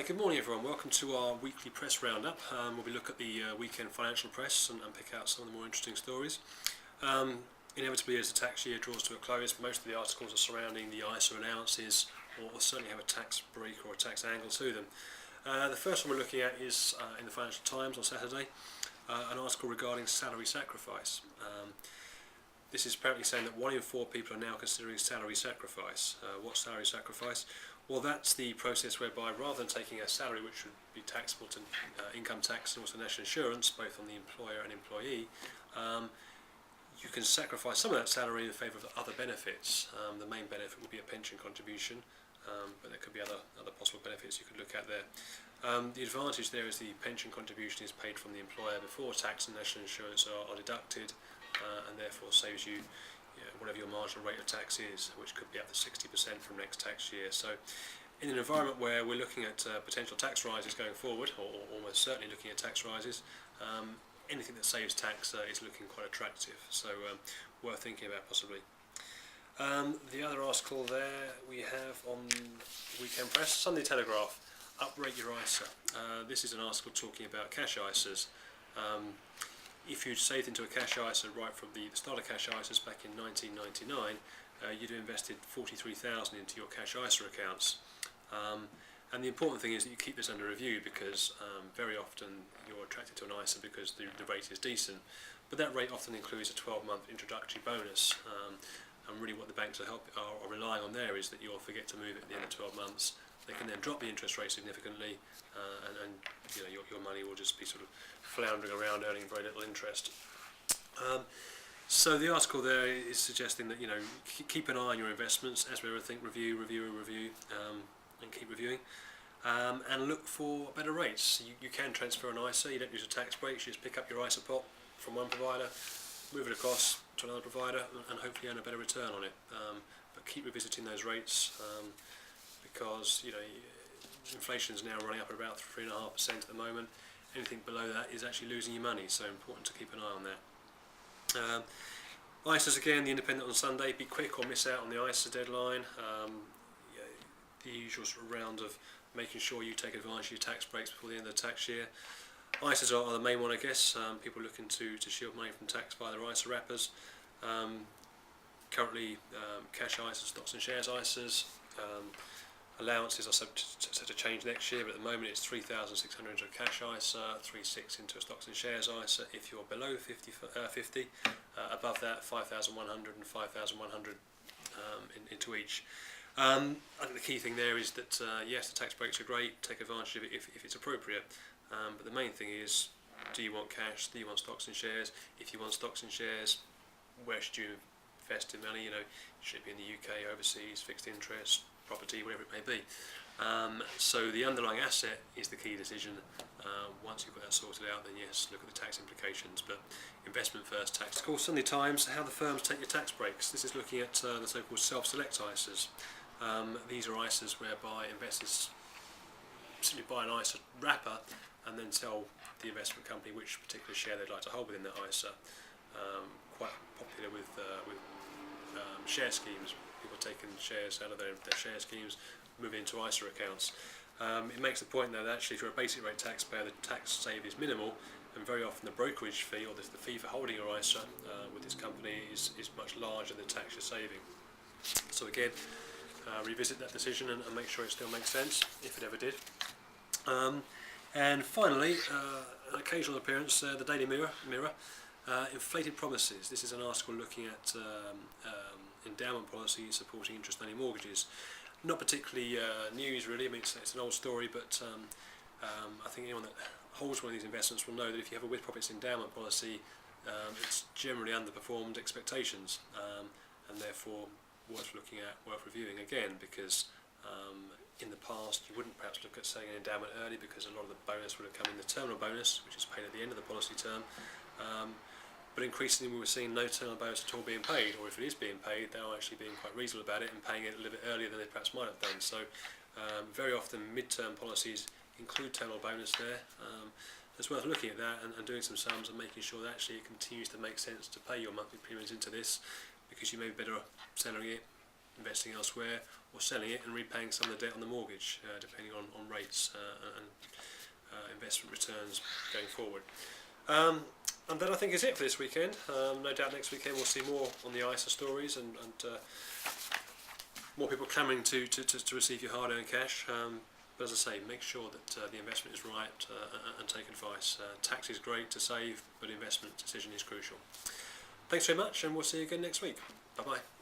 Good morning everyone, welcome to our weekly press roundup where we look at the weekend financial press and pick out some of the more interesting stories. Inevitably, as the tax year draws to a close, most of the articles are surrounding the ISA allowances or certainly have a tax break or a tax angle to them. The first one we're looking at is in the Financial Times on Saturday, an article regarding salary sacrifice. This is apparently saying that 1 in 4 people are now considering salary sacrifice. What's salary sacrifice? Well, that's the process whereby rather than taking a salary which would be taxable to income tax and also national insurance, both on the employer and employee, you can sacrifice some of that salary in favour of other benefits. The main benefit would be a pension contribution, but there could be other possible benefits you could look at there. The advantage there is the pension contribution is paid from the employer before tax and national insurance are deducted, and therefore saves you whatever your marginal rate of tax is, which could be up to 60% from next tax year. So in an environment where we're looking at potential tax rises going forward, or almost certainly looking at tax rises, anything that saves tax is looking quite attractive, so worth thinking about possibly. The other article there we have on Weekend Press, Sunday Telegraph, uprate your ISA. This is an article talking about cash ISAs. If you'd saved into a cash ISA right from the start of cash ISAs back in 1999, you'd have invested 43,000 into your cash ISA accounts. And the important thing is that you keep this under review, because very often you're attracted to an ISA because the rate is decent, but that rate often includes a 12-month introductory bonus. And really what the banks are relying on there is that you'll forget to move it at the end of 12 months. They can then drop the interest rate significantly, and your money will just be sort of floundering around earning very little interest. So the article there is suggesting that keep an eye on your investments, as with everything, review, and keep reviewing, and look for better rates. You can transfer an ISA, you don't use a tax break, you just pick up your ISA pot from one provider, move it across to another provider, and hopefully earn a better return on it. But keep revisiting those rates, because inflation is now running up at about 3.5% at the moment. Anything below that is actually losing your money, so important to keep an eye on that. ISAs again, the Independent on Sunday, be quick or miss out on the ISA deadline. The usual sort of round of making sure you take advantage of your tax breaks before the end of the tax year. ISAs are the main one, I guess. People looking to shield money from tax via their ISA wrappers. Currently, cash ISAs, stocks and shares ISAs. Allowances are set to change next year, but at the moment it's 3,600 into a cash ISA, 3,600 into a stocks and shares ISA if you're below 50. Above that, 5,100 and 5,100 into each. I think the key thing there is that yes, the tax breaks are great, take advantage of it if it's appropriate, but the main thing is, do you want cash, do you want stocks and shares? If you want stocks and shares, where should you invest in money? Should it be in the UK, overseas, fixed interest, property, whatever it may be. So the underlying asset is the key decision. Once you've got that sorted out, then yes, look at the tax implications, but investment first, tax. Of course, Sunday Times, how the firms take your tax breaks. This is looking at the so-called self-select ISAs. These are ISAs whereby investors simply buy an ISA wrapper and then tell the investment company which particular share they'd like to hold within that ISA. Quite popular with share schemes. People taking shares out of their share schemes, move into ISA accounts. It makes the point though that actually if you're a basic rate taxpayer, the tax save is minimal, and very often the brokerage fee, or the fee for holding your ISA with this company is much larger than the tax you're saving. So again, revisit that decision and make sure it still makes sense, if it ever did. And finally, an occasional appearance, the Daily Mirror, inflated promises. This is an article looking at endowment policies supporting interest-only mortgages. Not particularly news really. I mean, it's an old story, but I think anyone that holds one of these investments will know that if you have a with profits endowment policy, it's generally underperformed expectations, and therefore worth looking at, worth reviewing again, because in the past you wouldn't perhaps look at selling an endowment early because a lot of the bonus would have come in the terminal bonus, which is paid at the end of the policy term. But increasingly we were seeing no terminal bonus at all being paid, or if it is being paid, they are actually being quite reasonable about it and paying it a little bit earlier than they perhaps might have done. So very often mid-term policies include terminal bonus there. It's worth looking at that and doing some sums and making sure that actually it continues to make sense to pay your monthly premiums into this, because you may be better selling it investing elsewhere, or selling it and repaying some of the debt on the mortgage, depending on rates and investment returns going forward. And that I think is it for this weekend. No doubt next weekend we'll see more on the ISA stories and more people clamouring to receive your hard-earned cash. But as I say, make sure that the investment is right and take advice. Tax is great to save, but investment decision is crucial. Thanks very much, and we'll see you again next week. Bye-bye.